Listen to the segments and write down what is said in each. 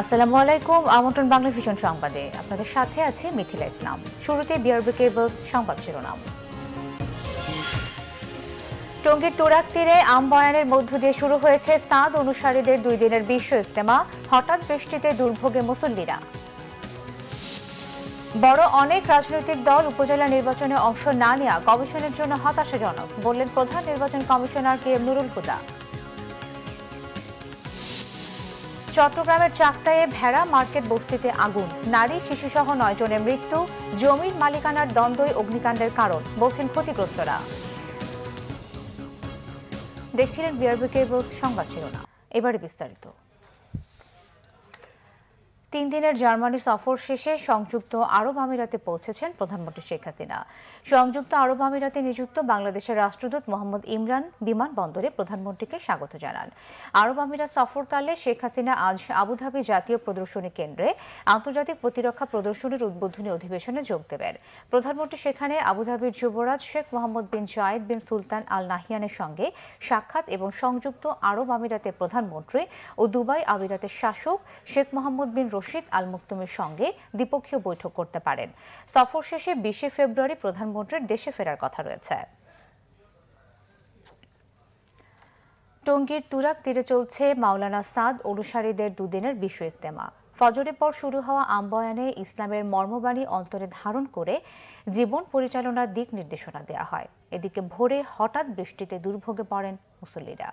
আসসালামু আলাইকুম। আমন্ত্রণ বাংলা ভিশন সংবাদে আপনাদের সাথে আছে মিথিলা ইসলাম। শুরুতে বিআরবি কেবল সংবাদ শিরোনাম। টঙ্গীর তুরাগ তীরে আমবয়ানের মধ্য দিয়ে শুরু হয়েছে সাদ অনুসারীদের 2 দিনের বিশ্ব ইজতেমা। হঠাৎ বৃষ্টিতে দুর্ভোগে মুসল্লিরা। বড় অনেক রাজনৈতিক দল উপজেলা নির্বাচনে অংশ না নেওয়া কমিশনের জন্য হতাশাজনক বললেন প্রধান নির্বাচন commissioner K M Nurul Huda. চট্টগ্রামের চাকদায়ে ভেড়া মার্কেট বস্তিতে আগুন, নারী শিশুসহ 9 জনের মৃত্যু। জমির মালিকানার দ্বন্দ্বই অগ্নিকাণ্ডের কারণ বলছেন ক্ষতিগ্রস্তরা। দেখছিলেন বিআরবি কেবল সংবাদ শিরোনাম। এবারে বিস্তারিত। 3 দিনের জার্মানি সফর শেষে সংযুক্ত আরব আমিরাতে পৌঁছেছেন প্রধানমন্ত্রী শেখ হাসিনা। সংযুক্ত আরব আমিরাতে নিযুক্ত বাংলাদেশের রাষ্ট্রদূত মোহাম্মদ ইমরান বিমানবন্দরে প্রধানমন্ত্রীকে স্বাগত জানান। আরব আমিরাত সফরকালে শেখ হাসিনা আজ আবুধাবি জাতীয় প্রদর্শনী কেন্দ্রে আন্তর্জাতিক প্রতিরক্ষা প্রদর্শনীর উদ্বোধনী অধিবেশনে যোগ দেবেন। প্রধানমন্ত্রী সেখানে আবুধাবির যুবরাজ শেখ মোহাম্মদ বিন জায়েদ বিন সুলতান আল নাহিয়ানের সঙ্গে সাক্ষাৎ এবং সংযুক্ত আরব আমিরাতের প্রধানমন্ত্রী ও দুবাই আমিরাতের শাসক শেখ মোহাম্মদ বিন রশিদ আল মুকতুমের সঙ্গে দ্বিপক্ষীয় বৈঠক করতে পারেন। সফর শেষে 20 ফেব্রুয়ারি প্রধানমন্ত্রীর দেশে ফেরার কথা রয়েছে। টঙ্গীর তুরাগ তীরে চলছে মাওলানা সাদ অনুসারীদের 2 দিনের বিশ্ব ইজতেমা। ফজরের পর শুরু হওয়া আমবয়ানে ইসলামের মর্মবাণী অন্তরে ধারণ করে জীবন পরিচালনার দিক নির্দেশনা দেওয়া হয়। এদিকে ভোরে হঠাৎ বৃষ্টিতে দুর্ভোগে পড়েন মুসল্লিরা।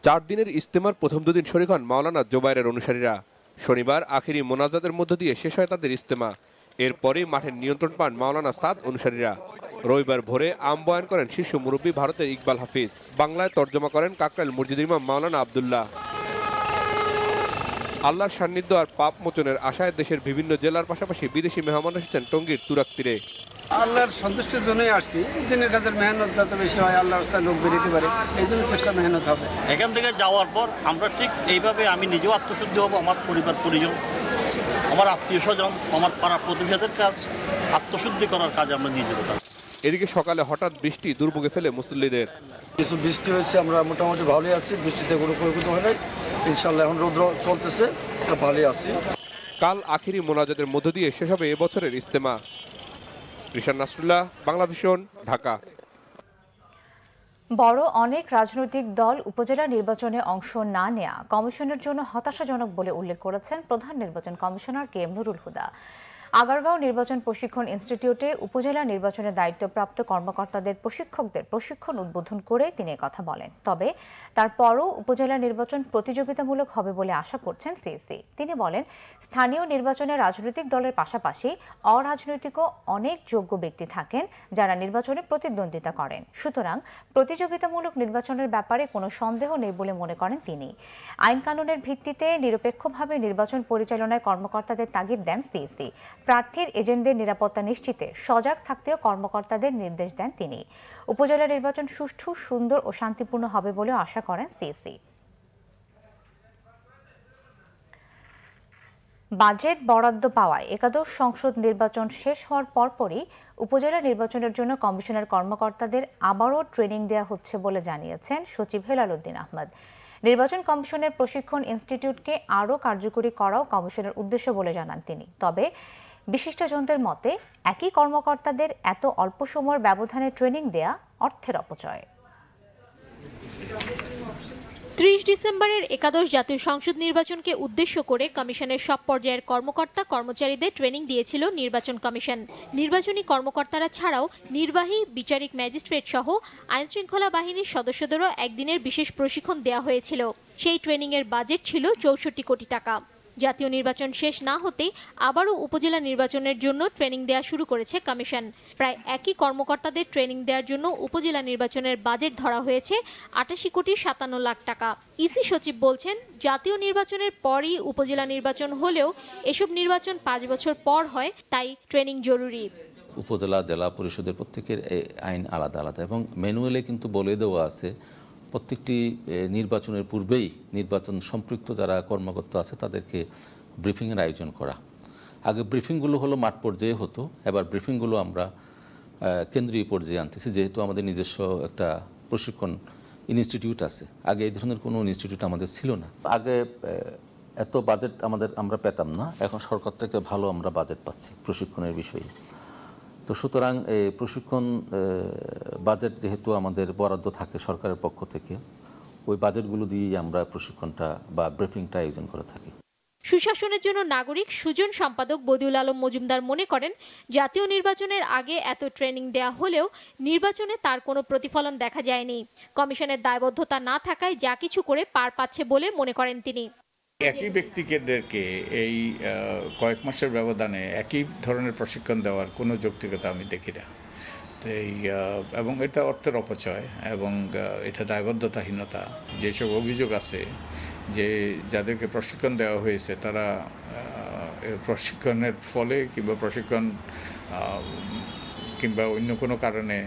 4 দিনের ইজতেমার প্রথম 2 দিন শরীক হন মাওলানা জোবায়েরের অনুসারীরা। শনিবার আখেরি মোনাজাতের মধ্য দিয়ে শেষ হয় তাদের ইজতেমা। এরপরই মাঠের নিয়ন্ত্রণ পান মাওলানা সাদ অনুসারীরা। রবিবার ভোরে আমবয়ান করেন শীর্ষ মুরব্বী ভারতের ইকবাল হাফিজ। বাংলায় তর্জমা করেন কাকরাইল মসজিদের ইমাম মাওলানা আব্দুল্লাহ। আল্লাহর সান্নিধ্য আর পাপ মোচনের আশায় দেশের বিভিন্ন জেলার পাশাপাশি বিদেশি মেহমান এসেছেন টঙ্গীর তুরাগ তীরে। আল্লাহর সন্তুষ্টির জন্যই আসছি। দিনের কাজের মেহনত যত বেশি হয় আল্লাহর কাছে লোক বেরোতে পারে, এই জন্য চেষ্টা মেহনত হবে। এখান থেকে যাওয়ার পর আমরা ঠিক এইভাবে আমি নিজেও আত্মশুদ্ধি হব, আমার পরিবার পরিজন, আমার আত্মীয় স্বজন, আমার পাড়া প্রতিবেশীদের কাজ আত্মশুদ্ধি করার কাজে আমরা নিয়ে যেতে পারি। এদিকে সকালে হঠাৎ বৃষ্টি দুর্ভোগে ফেলে মুসল্লিদের। কিছু বৃষ্টি হয়েছে, আমরা মোটামুটি ভালোই আছি, বৃষ্টিতে কোনো ক্ষয়ক্ষতি হয় নাই। ইনশাল্লাহ এখন রৌদ্র চলতেছে, ভালোই আছি। কাল আখেরি মোনাজাতের মধ্য দিয়ে শেষ হবে এবছরের ইজতেমা। রিশান নাসরুল্লাহ, বাংলা ভিশন, ঢাকা। বড় অনেক রাজনৈতিক দল উপজেলা নির্বাচনে অংশ না নেওয়া কমিশনের জন্য হতাশাজনক বলে উল্লেখ করেছেন প্রধান নির্বাচন commissioner K M Nurul Huda. Agargaon নির্বাচন প্রশিক্ষণ ইনস্টিটিউটে উপজেলা নির্বাচনের দায়িত্বপ্রাপ্ত কর্মকর্তাদের প্রশিক্ষকদের প্রশিক্ষণ উদ্বোধন করে তিনি কথা বলেন। তবে তারপরও উপজেলা নির্বাচন প্রতিযোগিতামূলক হবে বলে আশা করছেন সিইসি। তিনি বলেন, স্থানীয় নির্বাচনে রাজনৈতিক দলের পাশাপাশি অরাজনৈতিকও অনেক যোগ্য ব্যক্তি থাকেন যারা নির্বাচনে প্রতিদ্বন্দ্বিতা করেন। সুতরাং প্রতিযোগিতামূলক নির্বাচনের ব্যাপারে কোনো সন্দেহ নেই বলে মনে করেন তিনি। আইন কানুনের ভিত্তিতে নিরপেক্ষভাবে নির্বাচন পরিচালনায় কর্মকর্তাদের তাগিদ দেন সিইসি। প্রার্থীর এজেন্টদের নিরাপত্তা নিশ্চিতে সজাগ থাকতেও কর্মকর্তাদের নির্দেশ দেন তিনি। উপজেলা নির্বাচন সুষ্ঠু, সুন্দর ও শান্তিপূর্ণ হবে বলেও আশা করেন সিইসি। বাজেট বরাদ্দ পাওয়ায় একাদশ সংসদ নির্বাচন শেষ হওয়ার পরপরই উপজেলা নির্বাচনের জন্য কমিশনের কর্মকর্তাদের আবারও ট্রেনিং দেওয়া হচ্ছে বলে জানিয়েছেন সচিব হেলাল উদ্দিন আহমদ। নির্বাচন কমিশনের প্রশিক্ষণ ইনস্টিটিউটকে আরও কার্যকরী করাও কমিশনের উদ্দেশ্য বলে জানান তিনি। তবে বিশিষ্টজনদের মতে একই কর্মকর্তাদের এত অল্প সময়ের ব্যবধানে ট্রেনিং দেয়া অর্থের অপচয়। 30 ডিসেম্বরের একাদশ জাতীয় সংসদ নির্বাচনকে উদ্দেশ্য করে কমিশনের সব পর্যায়ের কর্মকর্তা কর্মচারীদের ট্রেনিং দিয়েছিল নির্বাচন কমিশন। নির্বাচনী কর্মকর্তারা ছাড়াও নির্বাহী, বিচারিক ম্যাজিস্ট্রেট সহ আইনশৃঙ্খলা বাহিনীর সদস্যদেরও একদিনের বিশেষ প্রশিক্ষণ দেওয়া হয়েছিল। সেই ট্রেনিংয়ের বাজেট ছিল 64 কোটি টাকা। জাতীয় নির্বাচন শেষ না হতেই আবারও উপজেলা নির্বাচনের জন্য ট্রেনিং দেওয়া শুরু করেছে কমিশন। প্রায় একই কর্মকর্তাদের ট্রেনিং দেওয়ার জন্য উপজেলা নির্বাচনের বাজেট ধরা হয়েছে 88 কোটি 57 লাখ টাকা। ইসি সচিব বলছেন, জাতীয় নির্বাচনের পরই উপজেলা নির্বাচন হলেও এসব নির্বাচন 5 বছর পর হয়, তাই ট্রেনিং জরুরি। উপজেলা, জেলা পরিষদের প্রত্যেকের আইন আলাদা আলাদা এবং ম্যানুয়ালে কিন্তু বলে দেওয়া আছে প্রত্যেকটি নির্বাচনের পূর্বেই নির্বাচন সম্পৃক্ত যারা কর্মকর্তা আছে তাদেরকে ব্রিফিংয়ের আয়োজন করা। আগে ব্রিফিংগুলো হলো মাঠ পর্যায়ে হতো, এবার ব্রিফিংগুলো আমরা কেন্দ্রীয় পর্যায়ে আনতেছি, যেহেতু আমাদের নিজস্ব একটা প্রশিক্ষণ ইনস্টিটিউট আছে। আগে এই ধরনের কোনো ইনস্টিটিউট আমাদের ছিল না। আগে এত বাজেট আমরা পেতাম না, এখন সরকার থেকে ভালো আমরা বাজেট পাচ্ছি প্রশিক্ষণের বিষয়ে। তো সুতরাং এই প্রশিক্ষণ বাজেট যেহেতু আমাদের বরাদ্দ থাকে সরকারের পক্ষ থেকে, ওই বাজেটগুলো দিয়েই আমরা প্রশিক্ষণটা বা ব্রিফিংটা আয়োজন করে থাকি। সুশাসনের জন্য নাগরিক সুজন সম্পাদক বদিউল আলম মজুমদার মনে করেন, জাতীয় নির্বাচনের আগে এত ট্রেনিং দেয়া হলেও নির্বাচনে তার কোনো প্রতিফলন দেখা যায়নি। কমিশনের দায়বদ্ধতা না থাকায় যা কিছু করে পার পাচ্ছে বলে মনে করেন তিনি। একই ব্যক্তিদেরকে এই কয়েক মাসের ব্যবধানে একই ধরনের প্রশিক্ষণ দেওয়ার কোনো যৌক্তিকতা আমি দেখি না। এবং এটা অর্থের অপচয় এবং এটা দায়বদ্ধতাহীনতা। যেসব অভিযোগ আছে যে যাদেরকে প্রশিক্ষণ দেওয়া হয়েছে তারা প্রশিক্ষণের ফলে কিংবা অন্য কোনো কারণে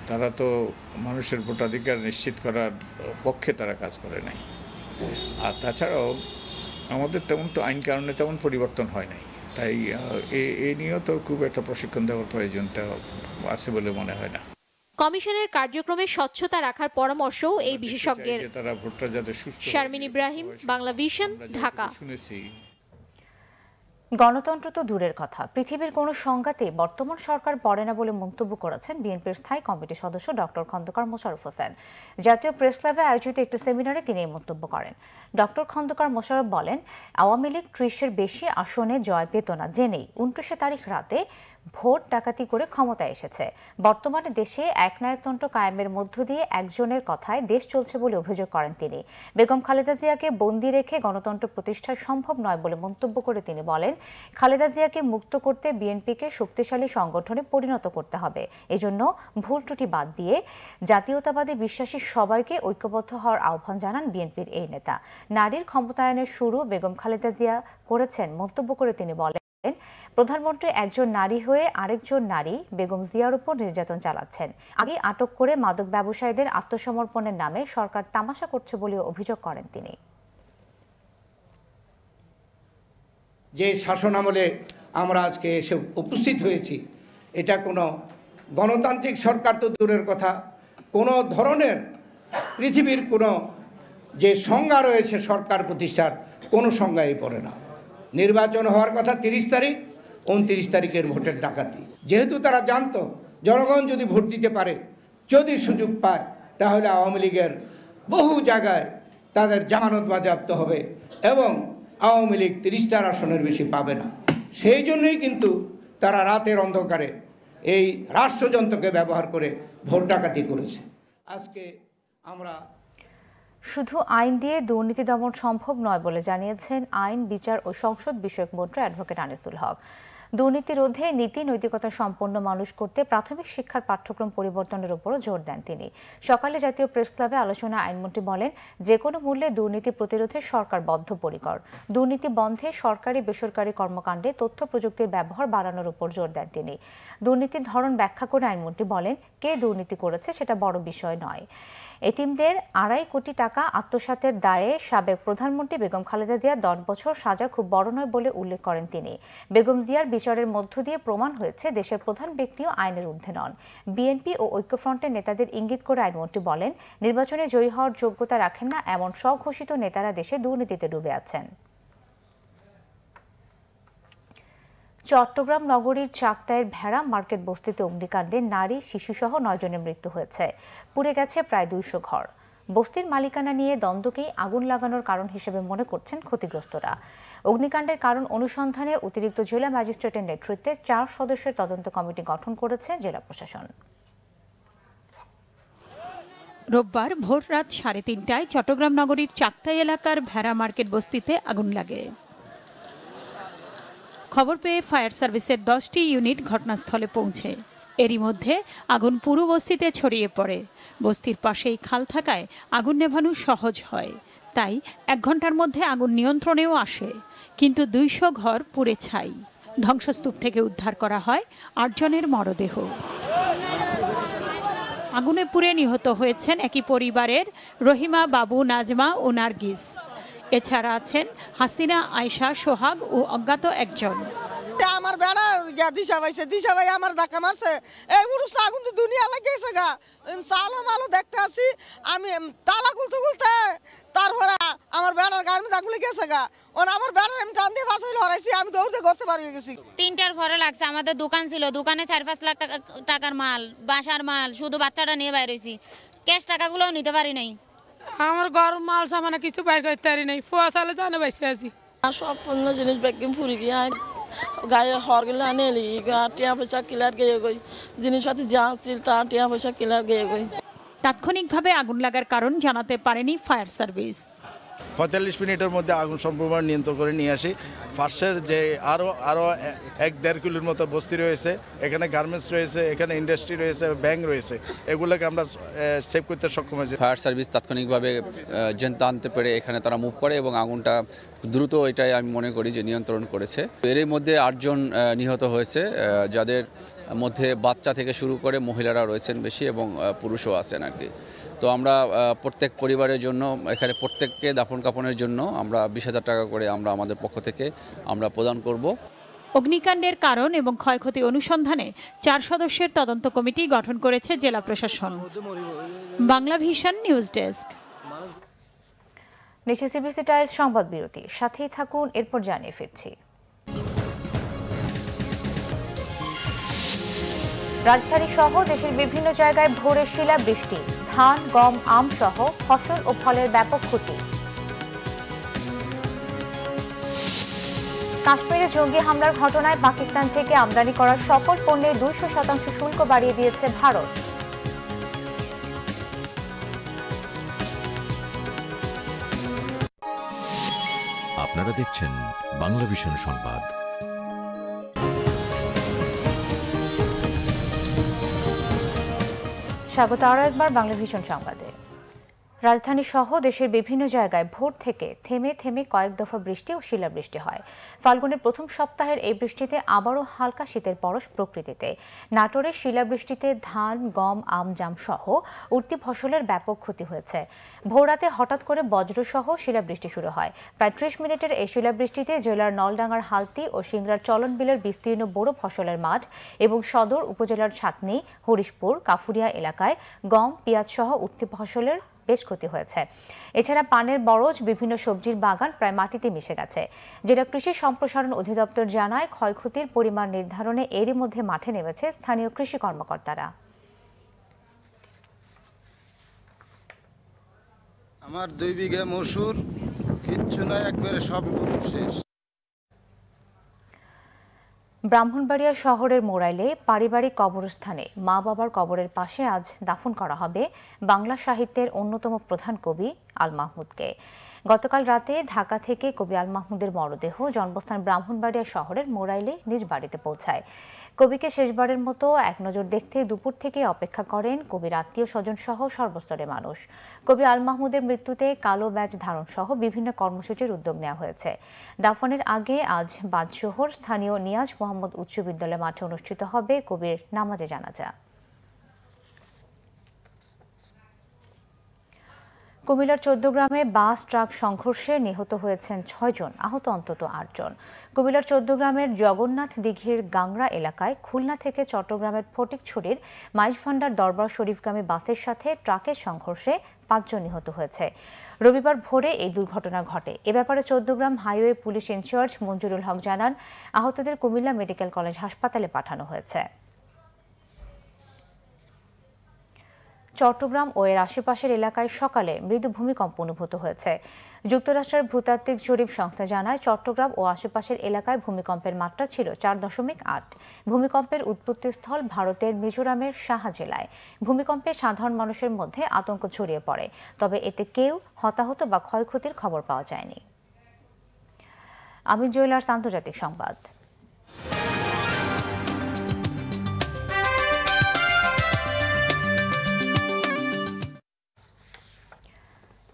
তারা তো মানুষের ভোটাধিকার নিশ্চিত করার পক্ষে তারা কাজ করে নাই। আর তাছাড়াও আমাদের তেমন তো আইন কানুনে তেমন পরিবর্তন হয় নাই, তাই এ নিয়েও তো খুব একটা প্রশিক্ষণ দেওয়ার প্রয়োজনটা আছে বলে মনে হয় না। কমিশনের কার্যক্রমে স্বচ্ছতা রাখার পরামর্শও এই বিশেষজ্ঞের। শারমিন ইব্রাহিম, বাংলা ভিশন, ঢাকা। গণতন্ত্র তো দূরের কথা, পৃথিবীর কোনো সংঘাতে বর্তমান সরকার পড়ে না বলে মন্তব্য করেছেন বিএনপির স্থায়ী কমিটির সদস্য ডক্টর খন্দকার মোশাররফ হোসেন। জাতীয় প্রেস ক্লাবে আয়োজিত একটি সেমিনারে তিনি এই মন্তব্য করেন। ডক্টর খন্দকার মোশাররফ বলেন, আওয়ামী লীগ 30-এর বেশি আসনে জয় পেত না জেনেই 29 তারিখ রাতে ভোট ডাকাতি করে ক্ষমতায় এসেছে। বর্তমানে দেশে একনায়কতন্ত্র কায়েমের মধ্য দিয়ে একজনের কথায় দেশ চলছে বলে অভিযোগ করেন তিনি। বেগম খালেদা জিয়াকে বন্দী রেখে গণতন্ত্র প্রতিষ্ঠা সম্ভব নয় বলে মন্তব্য করে তিনি বলেন, খালেদা জিয়াকে মুক্ত করতে বিএনপিকে শক্তিশালী সংগঠনে পরিণত করতে হবে। এজন্য ভুল ত্রুটি বাদ দিয়ে জাতীয়তাবাদী বিশ্বাসী সবাইকে ঐক্যবদ্ধ হওয়ার আহ্বান জানান বিএনপির এই নেতা। নারীর ক্ষমতায়নের শুরু বেগম খালেদা জিয়া করেছেন মন্তব্য করে তিনি বলেন, প্রধানমন্ত্রী একজন নারী হয়ে আরেকজন নারী বেগম জিয়ার উপর নির্যাতন চালাচ্ছেন। আগে আটক করে মাদক ব্যবসায়ীদের আত্মসমর্পণের নামে সরকার তামাশা করছে বলে অভিযোগ করেন তিনি। যে শাসন আমলে আমরা আজকে এসে উপস্থিত হয়েছি, এটা কোনো গণতান্ত্রিক সরকার তো দূরের কথা, কোনো ধরনের পৃথিবীর কোনো যে সংজ্ঞা রয়েছে সরকার প্রতিষ্ঠার কোনো সংজ্ঞাই পড়ে না। নির্বাচন হওয়ার কথা 30 তারিখ, 29 তারিখের ভোটের ডাকাতি। যেহেতু তারা জানতো জনগণ যদি ভোট দিতে পারে, যদি সুযোগ পায়, তাহলে আওয়ামী লীগের বহু জায়গায় তাদের জামানত বাজেয়াপ্ত হবে এবং আওয়ামী লীগ 30টার আসনের বেশি পাবে না। সেই জন্যই কিন্তু তারা রাতের অন্ধকারে এই রাষ্ট্রযন্ত্রকে ব্যবহার করে ভোট ডাকাতি করেছে। আজকে আমরা শুধু আইন দিয়ে দুর্নীতি দমন সম্ভব নয় বলে জানিয়েছেন আইন, বিচার ও সংসদ বিষয়ক মন্ত্রী অ্যাডভোকেট আনিসুল হক। দুর্নীতি রোধে নীতি নৈতিকতা সম্পন্ন মানুষ করতে প্রাথমিক শিক্ষার পাঠ্যক্রম পরিবর্তনের উপরও জোর দেন তিনি। সকালে জাতীয় প্রেস ক্লাবে আলোচনায় আইনমন্ত্রী বলেন, যে কোনো মূল্যে দুর্নীতি প্রতিরোধে সরকার বদ্ধপরিকর। দুর্নীতি বন্ধে সরকারি বেসরকারি কর্মকাণ্ডে তথ্য প্রযুক্তির ব্যবহার বাড়ানোর উপর জোর দেন তিনি। দুর্নীতির ধরন ব্যাখ্যা করে আইনমন্ত্রী বলেন, কে দুর্নীতি করেছে সেটা বড় বিষয় নয়। এতিমদের 2.5 কোটি টাকা আত্মসাতের দায়ে সাবেক প্রধানমন্ত্রী বেগম খালেদা জিয়ার 10 বছর সাজা খুব বড় নয় বলে উল্লেখ করেন তিনি। বেগম জিয়ার বিচারের মধ্য দিয়ে প্রমাণ হয়েছে দেশের প্রধান ব্যক্তিও আইনের ঊর্ধ্বে নন। বিএনপি ও ঐক্যফ্রন্টের নেতাদের ইঙ্গিত করে আইনমন্ত্রী বলেন, নির্বাচনে জয়ী হওয়ার যোগ্যতা রাখেন না এমন স্বঘোষিত নেতারা দেশে দুর্নীতিতে ডুবে আছেন। চট্টগ্রাম নগরীর চাকদায়ের ভেড়া মার্কেট বস্তিতে অগ্নিকাণ্ডে নারী, শিশুসহ 9 জনের মৃত্যু হয়েছে। পুড়ে গেছে প্রায় 200 ঘর। বস্তির মালিকানা নিয়ে দ্বন্দ্বকেই আগুন লাগানোর কারণ হিসেবে মনে করছেন ক্ষতিগ্রস্তরা। অগ্নিকাণ্ডের কারণ অনুসন্ধানে অতিরিক্ত জেলা ম্যাজিস্ট্রেটের নেতৃত্বে 4 সদস্যের তদন্ত কমিটি গঠন করেছে জেলা প্রশাসন। রোববার ভোর রাত 3:30টায় চট্টগ্রাম নগরীর চাকদাই এলাকার ভেড়া মার্কেট বস্তিতে আগুন লাগে। খবর পেয়ে ফায়ার সার্ভিসের 10টি ইউনিট ঘটনাস্থলে পৌঁছে। এরই মধ্যে আগুন পুরো বস্তিতে ছড়িয়ে পড়ে। বস্তির পাশেই খাল থাকায় আগুন নেভানো সহজ হয়, তাই 1 ঘন্টার মধ্যে আগুন নিয়ন্ত্রণেও আসে। কিন্তু 200 ঘর পুড়ে ছাই। ধ্বংসস্তূপ থেকে উদ্ধার করা হয় 8 জনের মরদেহ। আগুনে পুড়ে নিহত হয়েছেন একই পরিবারের রহিমা, বাবু, নাজমা ও নার্গিস। এছাড়া আছেন হাসিনা, আয়শা, সোহাগ ও অজ্ঞাত একজন। আমার আমার বেড়া দিশা ভাই আমার ধাক্কা মারছে এই পুরুষ না আগুন তো দুনিয়া লাগিয়েছে গা চালো মালো দেখতে আসি আমি তালা খুলতে তারপরে আমার বেড়ার গাড়ি মধ্যে আগুন লেগেছে গা আমার বেড়ার আমি টান দিয়ে বাঁচাইলে হরাইছি আমি দৌড়তে করতে পারি গেছি 3টার ঘরে লাগছে আমাদের দোকান ছিল দোকানে 4-5 লাখ টাকার মাল বাসার মাল শুধু বাচ্চাটা নিয়ে বাইর হইছি ক্যাশ টাকাগুলোও নিতে পারি নাই আমার ঘর মাল সামানা কিছু বাইর করতে পারি নাই ফুয়া সালে জানে বাইসে আছি সব পণ্য জিনিস ব্যাগিং ফুরি গিয়ে গায়ে হর গেলে আনে এলি টিয়া পয়সা কিলার গিয়ে গই জিনিসপাতি যা ছিল তা টিয়া পয়সা কিলার গিয়ে গই তাৎক্ষণিকভাবে আগুন লাগার কারণ জানাতে পারেনি ফায়ার সার্ভিস ৪৫ মিনিটের মধ্যে আগুন সম্পূর্ণ নিয়ন্ত্রণ করে নিয়ে আসি পাশের যে আরও ১-১.৫ কিলোর মতো বস্তি রয়েছে এখানে গার্মেন্টস রয়েছে এখানে ইন্ডাস্ট্রি রয়েছে ব্যাংক রয়েছে এগুলোকে আমরা সেভ করতে সক্ষম হয়েছি ফায়ার সার্ভিস তাৎক্ষণিকভাবে জানতে পেরে এখানে তারা মুভ করে এবং আগুনটা দ্রুত এটাই আমি মনে করি যে নিয়ন্ত্রণ করেছে এর মধ্যে ৮ জন নিহত হয়েছে যাদের মধ্যে বাচ্চা থেকে শুরু করে মহিলারা রয়েছেন বেশি এবং পুরুষও আছেন আর কি তো আমরা প্রত্যেক পরিবারের জন্য এখানে প্রত্যেককে দাফন কাফনের জন্য আমরা ২০,০০০ টাকা করে আমরা আমাদের পক্ষ থেকে আমরা প্রদান করব অগ্নিকাণ্ডের কারণ এবং ক্ষয়ক্ষতি অনুসন্ধানে ৪ সদস্যের তদন্ত কমিটি গঠন করেছে জেলা প্রশাসন বাংলা ভিশন নিউজ ডেস্ক নিচে সিবিসি টাইলস সংবাদ বিরতি সাথেই থাকুন এরপর জানিয়ে ফিরছি রাজধানী সহ দেশের বিভিন্ন জায়গায় ভোরে শিলাবৃষ্টি ধান গম আম সহ ফসল ও ফলের ব্যাপক ক্ষতি কাশ্মীরে জঙ্গি হামলার ঘটনায় পাকিস্তান থেকে আমদানি করা সকল পণ্যের ২০০% শুল্ক বাড়িয়ে দিয়েছে ভারত আপনারা দেখছেন বাংলা ভিশন সংবাদ স্বাগত আরও একবার বাংলা ভিশন সংবাদে রাজধানী সহ দেশের বিভিন্ন জায়গায় ভোর থেকে থেমে থেমে কয়েক দফা বৃষ্টি ও শিলাবৃষ্টি হয় ফাল্গুনের প্রথম সপ্তাহের এই বৃষ্টিতে আবারও হালকা শীতের পরশ প্রকৃতিতে নাটোরের শিলাবৃষ্টিতে ধান গম আম জাম সহ উঠতি ফসলের ব্যাপক ক্ষতি হয়েছে ভোররাতে হঠাৎ করে বজ্রসহ শিলাবৃষ্টি শুরু হয় প্রায় ৩০ মিনিটের এই শিলাবৃষ্টিতে জেলার নলডাঙ্গার হালতি ও সিংড়ার চলনবিলের বিস্তীর্ণ বোরো ফসলের মাঠ এবং সদর উপজেলার ছাতনি হরিশপুর কাফুরিয়া এলাকায় গম পেঁয়াজ সহ উঠতি ফসলের বেশ ক্ষতি হয়েছে এছাড়া পানের বরজ বিভিন্ন সবজির বাগান প্রায় মাটিতে মিশে গেছে জেলা কৃষি সম্প্রসারণ অধিদপ্তর জানায় ক্ষয়ক্ষতির পরিমাণ নির্ধারণে এরই মধ্যে মাঠে নেমেছে স্থানীয় কৃষি কর্মকর্তারা আমার 2 বিঘা মসুর কিচ্ছু না একবারে সব শেষ ব্রাহ্মণবাড়িয়া শহরের মোরাইলে পারিবারিক কবরস্থানে মা বাবার কবরের পাশে আজ দাফন করা হবে বাংলা সাহিত্যের অন্যতম প্রধান কবি আল মাহমুদকে গতকাল রাতে ঢাকা থেকে কবি আল মাহমুদের মরদেহ জন্মস্থান ব্রাহ্মণবাড়িয়া শহরের মোরাইলে নিজ বাড়িতে পৌঁছায় কবিকে শেষবারের মতো এক নজর দেখতে দুপুর থেকে অপেক্ষা করেন কবির আত্মীয় স্বজন সহ সর্বস্তরের মানুষ কবি আল মাহমুদের মৃত্যুতে কালো ব্যাজ ধারণ সহ বিভিন্ন কর্মসূচির উদ্যোগ নেওয়া হয়েছে দাফনের আগে আজ বাদশোহর স্থানীয় নিয়াজ মোহাম্মদ উচ্চ বিদ্যালয় মাঠে অনুষ্ঠিত হবে কবির নামাজে জানাজা কুমিল্লার ১৪ গ্রামে বাস ট্রাক সংঘর্ষে নিহত হয়েছেন ৬ জন আহত অন্তত ৮ জন কুমিল্লার ১৪ গ্রামের জগন্নাথ দিঘির গাংরা এলাকায় খুলনা থেকে চট্টগ্রামের ফটিকছড়ির মাইজভান্ডার দরবার শরীফগামী বাসের সাথে ট্রাকের সংঘর্ষে ৫ জন নিহত হয়েছে রবিবার ভোরে এই দুর্ঘটনা ঘটে এ ব্যাপারে ১৪ গ্রাম হাইওয়ে পুলিশ ইনচার্জ মঞ্জুরুল হক জানান আহতদের কুমিল্লা মেডিকেল কলেজ হাসপাতালে পাঠানো হয়েছে চট্টগ্রাম ও এর আশেপাশের এলাকায় সকালে মৃদু ভূমিকম্প অনুভূত হয়েছে যুক্তরাষ্ট্রের ভূতাত্ত্বিক জরিপ সংস্থা জানায় চট্টগ্রাম ও আশেপাশের এলাকায় ভূমিকম্পের মাত্রা ছিল ৪.৮ ভূমিকম্পের উৎপত্তিস্থল ভারতের মিজোরামের সাহা জেলায় ভূমিকম্পে সাধারণ মানুষের মধ্যে আতঙ্ক ছড়িয়ে পড়ে তবে এতে কেউ হতাহত বা ক্ষয়ক্ষতির খবর পাওয়া যায়নি আমির জুয়েলার্স আন্তর্জাতিক সংবাদ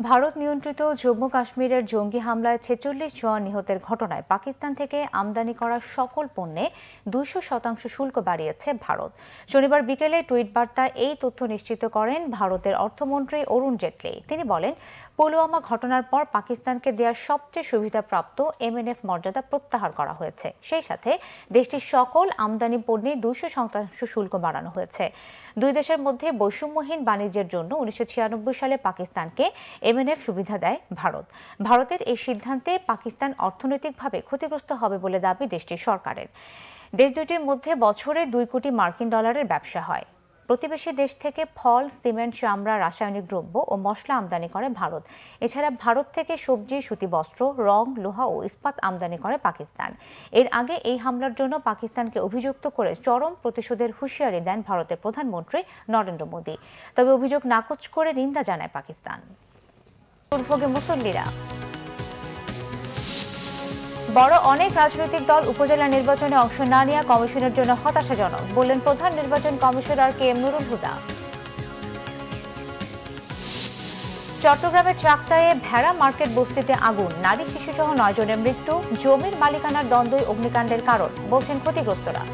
ভারত নিয়ন্ত্রিত জম্মু কাশ্মীরের জঙ্গি হামলায় ৪৬ জন নিহতের ঘটনায় পাকিস্তান থেকে আমদানি করা সকল পণ্যে ২০০% শুল্ক বাড়িয়েছে ভারত শনিবার বিকেলে টুইট বার্তায় এই তথ্য নিশ্চিত করেন ভারতের অর্থমন্ত্রী অরুণ জেটলি তিনি বলেন পুলওয়ামা ঘটনার পর পাকিস্তানকে দেওয়া সবচেয়ে সুবিধাপ্রাপ্ত MNF মর্যাদা প্রত্যাহার করা হয়েছে। সেই সাথে দেশটির সকল আমদানি পণ্যে 200% শুল্ক বাড়ানো হয়েছে। দুই দেশের মধ্যে বৈষম্যহীন বাণিজ্যের জন্য 1996 সালে পাকিস্তানকে MNF সুবিধা দেয় ভারত। ভারতের এই সিদ্ধান্তে পাকিস্তান অর্থনৈতিকভাবে ক্ষতিগ্রস্ত হবে বলে দাবি দেশটির সরকারের। দেশ দুটির মধ্যে বছরে 2 কোটি মার্কিন ডলারের ব্যবসা হয়। প্রতিবেশী দেশ থেকে ফল, সিমেন্ট, চামড়া, রাসায়নিক দ্রব্য ও মশলা আমদানি করে ভারত। এছাড়া ভারত থেকে সবজি, সুতি বস্ত্র, রং, লোহা ও ইস্পাত আমদানি করে পাকিস্তান। এর আগে এই হামলার জন্য পাকিস্তানকে অভিযুক্ত করে চরম প্রতিশোধের হুঁশিয়ারি দেন ভারতের প্রধানমন্ত্রী নরেন্দ্র মোদী। তবে অভিযোগ নাকচ করে নিন্দা জানায় পাকিস্তান। দুর্ভোগে মুসল্লিরা। বড় অনেক রাজনৈতিক দল উপজেলা নির্বাচনে অংশ না নেওয়া কমিশনের জন্য হতাশাজনক বললেন প্রধান নির্বাচন কমিশনার KM নুরুল হুদা। চট্টগ্রামের চাকদায়ে ভেড়া মার্কেট বস্তিতে আগুন, নারী শিশুসহ 9 জনের মৃত্যু। জমির মালিকানার দ্বন্দ্বই অগ্নিকাণ্ডের কারণ বলছেন ক্ষতিগ্রস্তরা।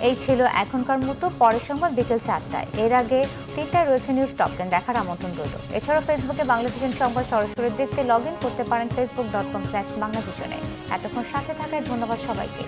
এই ছিল এখনকার মতো, পরের সংবাদ বিকেল 4টায়। এর আগে 3টায় রয়েছে নিউজ টপ 10 দেখার আমন্ত্রণ রইল। এছাড়াও ফেসবুকে বাংলাভিশন সংবাদ সরাসরি দেখতে লগ ইন করতে পারেন facebook.com/বাংলাভিশনে। এতক্ষণ সাথে থাকায় ধন্যবাদ সবাইকে।